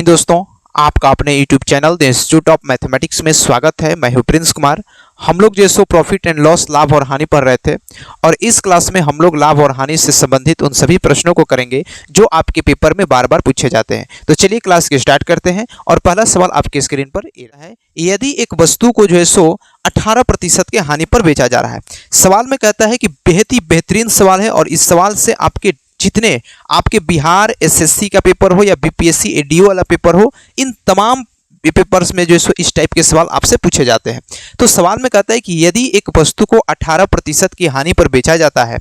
दोस्तों, आपका अपने YouTube channel the institute of mathematics में स्वागत है। मैं हूं प्रिंस कुमार। हम लोग जो प्रॉफिट एंड लॉस, लाभ और हानि पढ़ रहे थे और इस क्लास में हम लोग लाभ और हानि से संबंधित उन सभी प्रश्नों को करेंगे जो आपके पेपर में बार बार पूछे जाते हैं। तो चलिए क्लास के स्टार्ट करते हैं और पहला सवाल आपके स्क्रीन पर ये रहा है। यदि एक वस्तु को जो है 18% के हानि पर बेचा जा रहा है। सवाल में कहता है कि बेहद ही बेहतरीन सवाल है और इस सवाल से आपके जितने आपके बिहार एसएससी का पेपर हो या बीपीएससी एडीओ वाला पेपर हो, इन तमाम पेपर्स में जो इस टाइप के सवाल आपसे पूछे जाते हैं। तो सवाल में कहता है कि यदि एक वस्तु को 18% की हानि पर बेचा जाता है,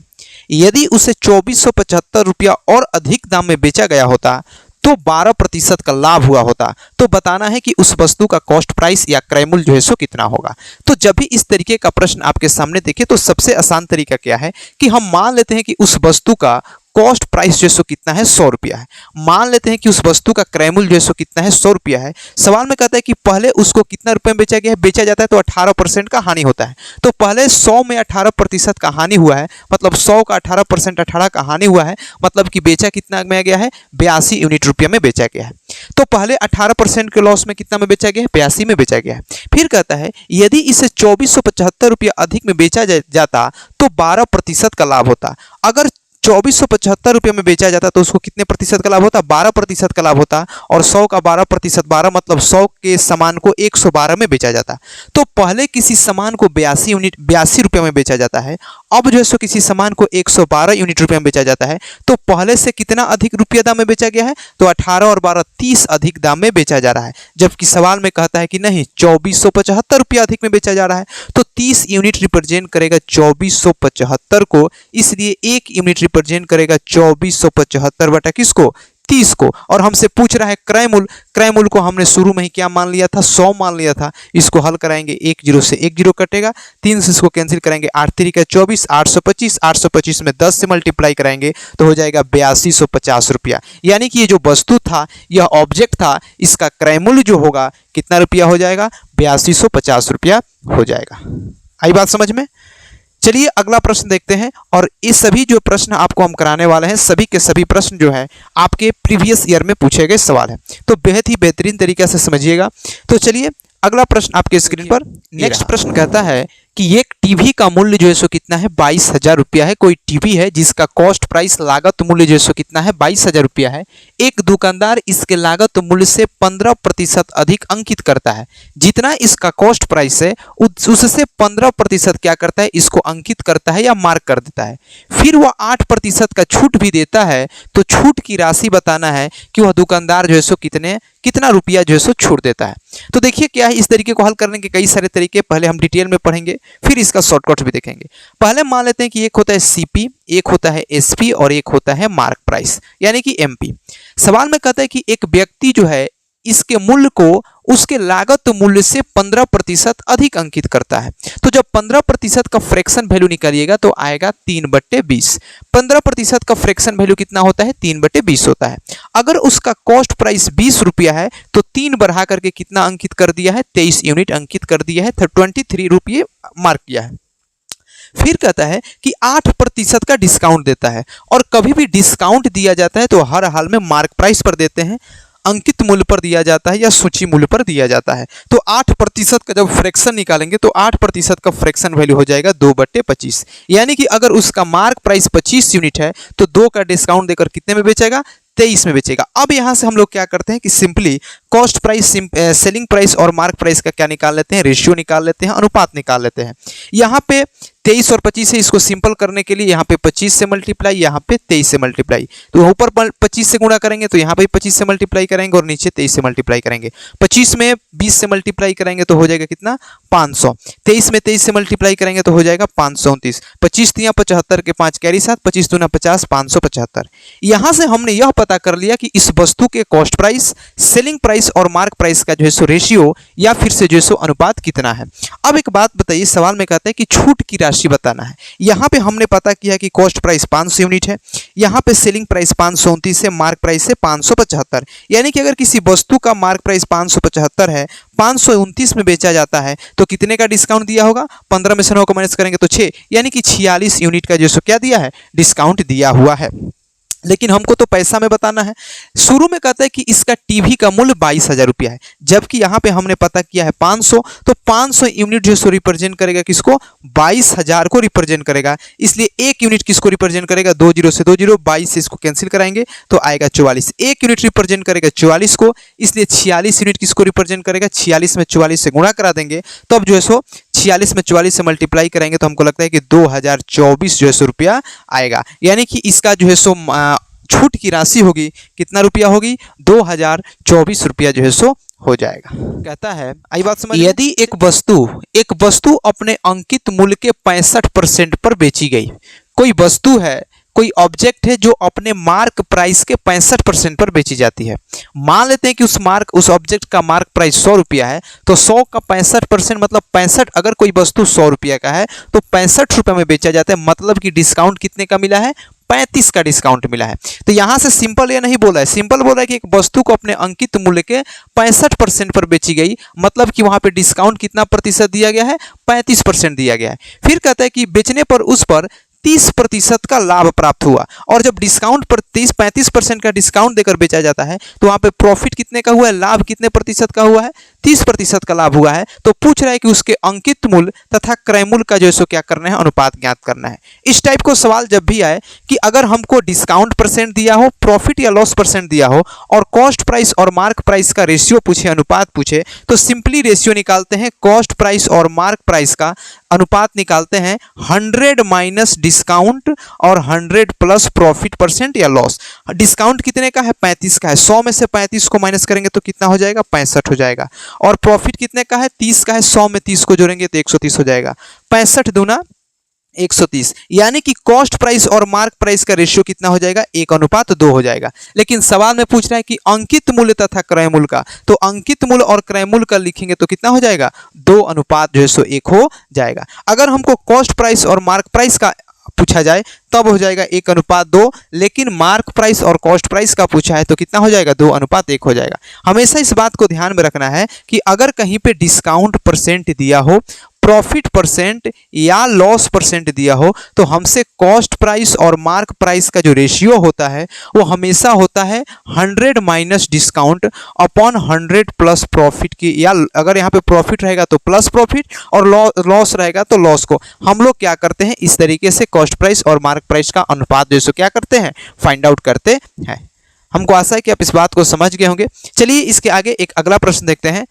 यदि उसे 2475 रुपया और अधिक दाम में बेचा गया होता तो 12% का लाभ हुआ होता। तो बताना है कि उस वस्तु का कॉस्ट प्राइस या क्रय मूल्य जो है कितना होगा। तो जब भी इस तरीके का प्रश्न आपके सामने देखे तो सबसे आसान तरीका क्या है कि हम मान लेते हैं कि उस वस्तु का कॉस्ट प्राइस जो कितना है 100 रुपया है। मान लेते हैं कि उस वस्तु का क्रय मूल्य जो कितना है 100 रुपया है। सवाल में कहता है कि पहले उसको कितना रुपए में बेचा गया है, बेचा जाता है तो 18% का हानि होता है। तो पहले 100 में 18% का हानि हुआ है, मतलब 100 का 18% 18 का हानि हुआ है, मतलब कि बेचा कितना में गया है 82 यूनिट रुपया में बेचा गया है। तो पहले 18% के लॉस में कितना में बेचा गया है 82 में बेचा गया है। फिर कहता है यदि इसे 2475 रुपया अधिक में बेचा जाता तो 12% का लाभ होता। अगर 2475 रुपये में बेचा जाता तो उसको कितने प्रतिशत का लाभ होता, 12% का लाभ होता। और 100 का 12%, 12 मतलब 100 के सामान को 112 में बेचा जाता। तो पहले किसी सामान को 82 रुपये में बेचा जाता है, अब जो है किसी सामान को 112 यूनिट रुपये में बेचा जाता है। तो पहले से कितना अधिक रुपया दाम में बेचा गया है, तो 18 और 12 30 अधिक दाम में बेचा जा रहा है। जबकि सवाल में कहता है कि नहीं 2475 रुपया अधिक में बेचा जा रहा है। तो 30 यूनिट रिप्रेजेंट करेगा 2475 को, इसलिए 1 यूनिट रिप्रेजेंट करेगा 2475 बटा किसको 30 को। और हमसे पूछ रहा है क्रय मूल्य। क्रय मूल्य को हमने शुरू में ही क्या मान लिया था 100 मान लिया था। इसको हल कराएंगे 1 0 से 1 0 कटेगा, 3 से इसको कैंसिल करेंगे 8 3 का 24, 825, 825 में 10 से मल्टीप्लाई कराएंगे तो हो जाएगा 8250 रुपया। यानी कि ये जो वस्तु था, यह ऑब्जेक्ट था, इसका क्रय मूल्य जो होगा कितना रुपया हो जाएगा 8250 रुपया हो जाएगा। आई बात समझ में? चलिए अगला प्रश्न देखते हैं। और ये सभी जो प्रश्न आपको हम कराने वाले हैं, सभी के सभी प्रश्न जो है आपके प्रीवियस ईयर में पूछे गए सवाल है, तो बेहद ही बेहतरीन तरीके से समझिएगा। तो चलिए अगला प्रश्न आपके स्क्रीन पर। नेक्स्ट प्रश्न कहता है कि एक टीवी का मूल्य जो है कितना है 22,000 रुपया है। कोई टीवी है जिसका कॉस्ट प्राइस लागत मूल्य जो है कितना है 22,000 रुपया है। एक दुकानदार इसके लागत मूल्य से 15% अधिक अंकित करता है। जितना इसका कॉस्ट प्राइस है उससे 15% क्या करता है, इसको अंकित करता है या मार्क कर देता है। फिर वह 8% का छूट भी देता है। तो छूट की राशि बताना है कि वह दुकानदार जो है कितना रुपया जो है छूट देता है। तो देखिए क्या है, इस तरीके को हल करने के कई सारे तरीके पहले हम डिटेल में पढ़ेंगे, फिर इसका शॉर्टकट भी देखेंगे। पहले मान लेते हैं कि एक होता है सीपी, एक होता है एसपी और एक होता है मार्क प्राइस यानी कि एमपी। सवाल में कहता है कि एक व्यक्ति जो है इसके मूल्य को उसके लागत मूल्य से 15% अधिक अंकित करता है। तो जब 15% का फ्रैक्शन वैल्यू निकालिएगा तो आएगा 3/20। 15% का फ्रैक्शन वैल्यू कितना होता है 3/20 होता है। अगर उसका कॉस्ट प्राइस 20 रुपया है तो 3 बढ़ा करके कितना अंकित कर दिया है 23 यूनिट अंकित कर दिया है, 23 रुपये मार्क किया है। फिर कहता है कि 8% का डिस्काउंट देता है। और कभी भी डिस्काउंट दिया जाता है तो हर हाल में मार्क प्राइस पर देते हैं, अंकित मूल्य पर दिया जाता है या सूची मूल्य पर दिया जाता है। तो 8% का जब फ्रैक्शन निकालेंगे तो 8% का फ्रैक्शन वैल्यू हो जाएगा 2/25। यानी कि अगर उसका मार्क प्राइस 25 यूनिट है तो 2 का डिस्काउंट देकर कितने में बेचेगा 23 में बेचेगा। अब यहां से हम लोग क्या करते हैं कि simply cost price, selling price और मार्क प्राइस का क्या निकाल लेते हैं, रेशियो निकाल लेते हैं, अनुपात निकाल लेते हैं। यहाँ पे 23 और 25 है, इसको सिंपल करने के लिए यहाँ पे 25 से मल्टीप्लाई, यहाँ पे 23 से मल्टीप्लाई। तो ऊपर 25 से गुणा करेंगे तो यहाँ पे 25 से मल्टीप्लाई करेंगे और नीचे 23 से मल्टीप्लाई करेंगे। 25 में 20 से मल्टीप्लाई करेंगे तो हो जाएगा कितना 500। 23 में 23 से मल्टीप्लाई करेंगे तो हो जाएगा 529। 25 तिया 75 के 5 कैरी 7, 25 दूना 50, 575। यहाँ से हमने यह पता कर लिया कि इस वस्तु के कॉस्ट प्राइस, सेलिंग प्राइस और मार्क प्राइस का जो है रेशियो या फिर से जो है अनुपात कितना है। अब एक बात बताइए, सवाल में कहता है कि छूट की राशि बताना है। यहाँ पे हमने पता किया कि कॉस्ट प्राइस 500 यूनिट है, यहाँ पे सेलिंग प्राइस 529 है, मार्क प्राइस है 575। यानी कि अगर किसी वस्तु का मार्क प्राइस 575 है, 529 में बेचा जाता है तो कितने का डिस्काउंट दिया होगा, 15 में से 9 को माइनस करेंगे तो 6, यानी कि 46 यूनिट का जो क्या दिया है डिस्काउंट दिया हुआ है। लेकिन हमको तो पैसा में बताना है। शुरू में कहता है कि इसका टीवी का मूल्य 22,000 रुपया है, जबकि यहाँ पे हमने पता किया है 500, तो 500 यूनिट जो सो रिप्रेजेंट करेगा किसको, 22,000 को रिप्रेजेंट करेगा। इसलिए एक यूनिट किसको रिप्रेजेंट करेगा, 20 से 20, 22 से इसको कैंसिल कराएंगे तो आएगा 44। एक यूनिट रिप्रेजेंट करेगा 44 को, इसलिए 46 यूनिट किसको रिप्रेजेंट करेगा, 46 में 44 से गुणा करा देंगे, तब जो है सो 46 में 44 से मल्टीप्लाई करेंगे तो हमको लगता है कि 2024 जो है सो रुपया आएगा। यानी कि इसका जो है सो छूट की राशि होगी, कितना रुपया होगी, 2024 रुपया जो है सो हो जाएगा। कहता है, आई बात समझ, यदि एक वस्तु अपने अंकित मूल्य के 65% पर बेची गई, कोई वस्तु है, कोई ऑब्जेक्ट है जो अपने मार्क प्राइस के 65% पर बेची जाती है। मान लेते हैं कि उस ऑब्जेक्ट का मार्क प्राइस 100 रुपया है, तो 100 का 65% मतलब 65, अगर कोई वस्तु 100 रुपया का है तो 65 रुपये में बेचा जाता है, मतलब कि डिस्काउंट कितने का मिला है, 35 का डिस्काउंट मिला है। तो यहां से सिंपल ये नहीं बोला है, सिंपल बोला है कि एक वस्तु को अपने अंकित मूल्य के 65% पर बेची गई, मतलब कि वहां पे डिस्काउंट कितना प्रतिशत दिया गया है, 35% दिया गया है। फिर कहता है कि बेचने पर उस पर 30% का लाभ प्राप्त हुआ, और जब डिस्काउंट पर 35% का डिस्काउंट देकर बेचा जाता है तो वहां पे प्रॉफिट कितने का हुआ है, लाभ कितने प्रतिशत का हुआ है, 30% का लाभ हुआ है। तो पूछ रहा है कि उसके अंकित मूल्य तथा क्रय मूल्य का जो है सो क्या करना है, अनुपात ज्ञात करना है। इस टाइप को सवाल जब भी आए कि अगर हमको डिस्काउंट परसेंट दिया हो, प्रॉफिट या लॉस परसेंट दिया हो, और कॉस्ट प्राइस और मार्क प्राइस का रेशियो पूछे, अनुपात पूछे, तो सिंपली रेशियो निकालते हैं, कॉस्ट प्राइस और मार्क प्राइस का अनुपात निकालते हैं 100 माइनस डिस्काउंट और 100 प्लस प्रॉफिट परसेंट या लॉस। डिस्काउंट कितने का है, 35 का है, 100 में से 35 को माइनस करेंगे तो कितना हो जाएगा, 65 हो जाएगा। और प्रॉफिट कितने का है, 30 का है, 100 में 30 को जोड़ेंगे तो 130 हो जाएगा। 65 दूना 130, यानी कि कॉस्ट प्राइस और मार्क प्राइस का रेशियो कितना हो जाएगा, 1:2 हो जाएगा। लेकिन सवाल में पूछ रहा है कि अंकित मूल्य तथा क्रय मूल्य का, तो अंकित मूल्य और क्रय मूल्य का लिखेंगे तो कितना हो जाएगा, 2:1 हो जाएगा। अगर हमको कॉस्ट प्राइस और मार्क प्राइस का पूछा जाए तब हो जाएगा 1:2, लेकिन मार्क प्राइस और कॉस्ट प्राइस का पूछा है तो कितना हो जाएगा, 2:1 हो जाएगा। हमेशा इस बात को ध्यान में रखना है कि अगर कहीं पे डिस्काउंट परसेंट दिया हो, प्रॉफिट परसेंट या लॉस परसेंट दिया हो, तो हमसे कॉस्ट प्राइस और मार्क प्राइस का जो रेशियो होता है वो हमेशा होता है 100 minus discount upon 100 plus profit की, या अगर यहाँ पे प्रॉफिट रहेगा तो प्लस प्रॉफिट और लॉस रहेगा तो लॉस को हम लोग क्या करते हैं, इस तरीके से कॉस्ट प्राइस और मार्क प्राइस का अनुपात जो क्या करते हैं, फाइंड आउट करते हैं। हमको आशा है कि आप इस बात को समझ गए होंगे। चलिए इसके आगे एक अगला प्रश्न देखते हैं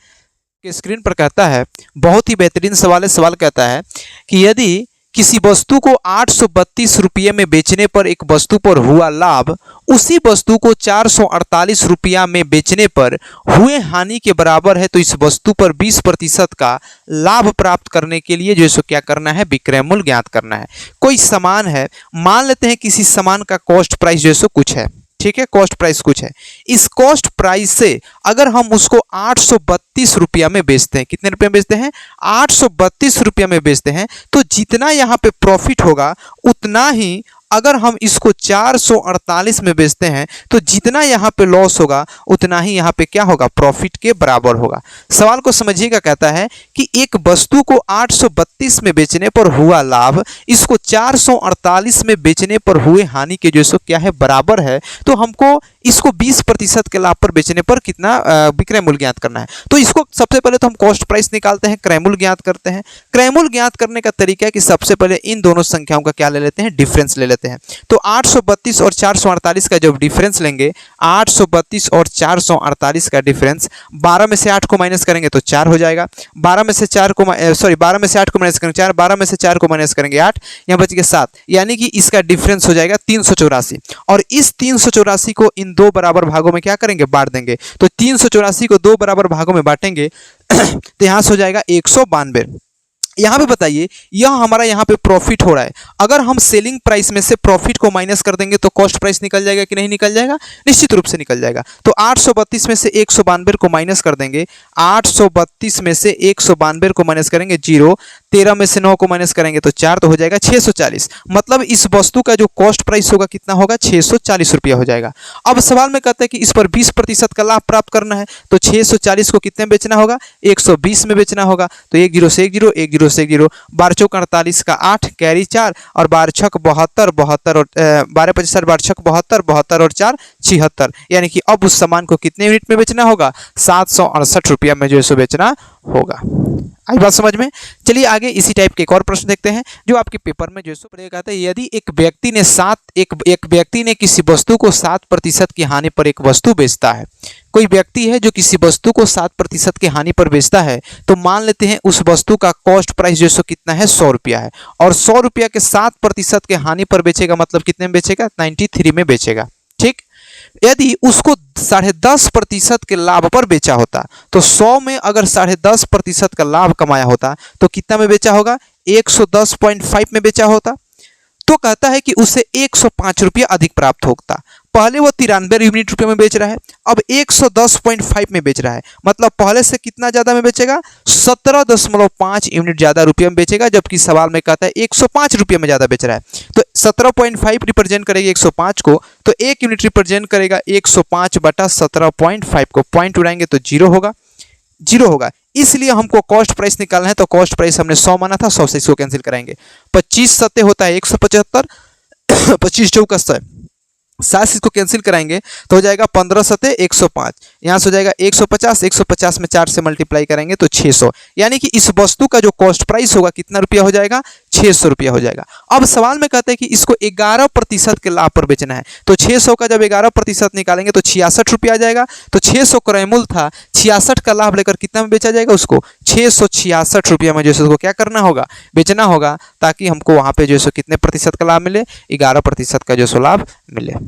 कि स्क्रीन पर कहता है, बहुत ही बेहतरीन सवाल है। सवाल कहता है कि यदि किसी वस्तु को 832 रुपये में बेचने पर एक वस्तु पर हुआ लाभ उसी वस्तु को 448 रुपया में बेचने पर हुए हानि के बराबर है, तो इस वस्तु पर 20% का लाभ प्राप्त करने के लिए जो सो क्या करना है, विक्रय मूल्य ज्ञात करना है। कोई सामान है, मान लेते हैं किसी सामान का कॉस्ट प्राइस जो सो कुछ है, ठीक है, कॉस्ट प्राइस कुछ है। इस कॉस्ट प्राइस से अगर हम उसको 832 रुपया में बेचते हैं, कितने रुपये में बेचते हैं, 832 रुपया में बेचते हैं, तो जितना यहाँ पे प्रॉफिट होगा उतना ही अगर हम इसको 448 में बेचते हैं तो जितना यहाँ पे लॉस होगा उतना ही यहाँ पे क्या होगा, प्रॉफिट के बराबर होगा। सवाल को समझिएगा, कहता है कि एक वस्तु को 832 में बेचने पर हुआ लाभ इसको 448 में बेचने पर हुए हानि के जो सो क्या है, बराबर है। तो हमको इसको 20% के लाभ पर बेचने पर कितना विक्रय मूल्य ज्ञात करना है। तो इसको सबसे पहले तो हम कॉस्ट प्राइस निकालते हैं, क्रय मूल्य ज्ञात करते हैं। क्रय मूल्य ज्ञात करने का तरीका है कि सबसे पहले इन दोनों संख्याओं का क्या ले लेते हैं, डिफरेंस ले लेते हैं। तो 832 और 448 का जब डिफरेंस लेंगे, 832 और 448 का डिफरेंस 12 में से 8 को माइनस करेंगे तो 4 हो जाएगा। 12 में से 8 को माइनस करेंगे 4, 12 में से 4 को माइनस करेंगे 8, यहाँ बच गया 7, यानी कि इसका डिफरेंस हो जाएगा 384। और इस 384 को इन दो बराबर भागों में क्या करेंगे, बांट देंगे। तो 384 को दो बराबर भागों में बांटेंगे तो यहाँ से हो जाएगा 192। यहाँ पे बताइए, यह हमारा यहाँ पे प्रॉफिट हो रहा है, अगर हम सेलिंग प्राइस में से प्रॉफिट को माइनस कर देंगे तो कॉस्ट प्राइस निकल जाएगा कि नहीं निकल जाएगा, निश्चित रूप से निकल जाएगा। तो 832 में से 192 को माइनस कर देंगे, 832 में से 192 को माइनस करेंगे 0, 13 में से 9 को माइनस करेंगे तो 4, तो हो जाएगा 640। मतलब इस वस्तु का जो कॉस्ट प्राइस होगा कितना होगा, 640 रुपया हो जाएगा। अब सवाल में कहते हैं कि इस पर 20% का लाभ प्राप्त करना है, तो 640 को कितने में बेचना होगा, 120 में बेचना होगा। तो 1 0 से 1 0, 1 0 से 1 0, 12 चौक 48 का 8 कैरी 4 और 12 छक 72, 72 और 12 25 12 छक 72, 72 और 4 76। यानी कि अब उस सामान को कितने यूनिट में बेचना होगा, 768 रुपया में जो है सो बेचना होगा। आई बात समझ में। चलिए आगे इसी टाइप के एक और प्रश्न देखते हैं जो आपके पेपर में जो है सो पड़ेगा। कहता है यदि एक व्यक्ति ने किसी वस्तु को 7% की हानि पर एक वस्तु बेचता है, कोई व्यक्ति है जो किसी वस्तु को 7% की हानि पर बेचता है, तो मान लेते हैं उस वस्तु का कॉस्ट प्राइस जो है सो कितना है, 100 रुपया है, और 100 रुपया के 7% के हानि पर बेचेगा, मतलब कितने में बेचेगा, 93 में बेचेगा। ठीक, यदि उसको 10.5% के लाभ पर बेचा होता, तो 100 में अगर 10.5% का लाभ कमाया होता तो कितना में बेचा होगा, 110.5 में बेचा होता। तो कहता है कि उससे 105 रुपया अधिक प्राप्त होता। पहले वो 93 यूनिट रुपये में बेच रहा है, अब 110.5 में बेच रहा है, मतलब पहले से कितना ज्यादा में बेचेगा, 17.5 यूनिट ज्यादा रुपये में बेचेगा। जबकि सवाल में कहता है 105 रुपये में ज्यादा बेच रहा है, तो 17.5 रिप्रेजेंट करेगी 105 को, तो 1 यूनिट रिप्रेजेंट करेगा 105 बटा 17.5 को, पॉइंट उड़ाएंगे तो 0 होगा, 0 होगा। इसलिए हमको कॉस्ट प्राइस निकालना है, तो कॉस्ट प्राइस हमने 100 माना था, 100 से इसको कैंसिल कराएंगे। 25 सत्ते होता है 175, 25 चौका 7 इसको कैंसिल कराएंगे तो हो जाएगा 15 सत्ते 105, यहाँ से हो जाएगा 150, 150 में 4 से मल्टीप्लाई करेंगे तो 600। यानी कि इस वस्तु का जो कॉस्ट प्राइस होगा कितना रुपया हो जाएगा, 600 रुपया हो जाएगा। अब सवाल में कहते हैं कि इसको 11% के लाभ पर बेचना है, तो 600 का जब 11% निकालेंगे तो 66 रुपया आ जाएगा। तो 600 क्रय मूल्य था, 66 का लाभ लेकर कितना में बेचा जाएगा, उसको 666 रुपया में जो है उसको क्या करना होगा, बेचना होगा, ताकि हमको वहाँ पे जो है कितने प्रतिशत का लाभ मिले, 11% का जो है लाभ मिले।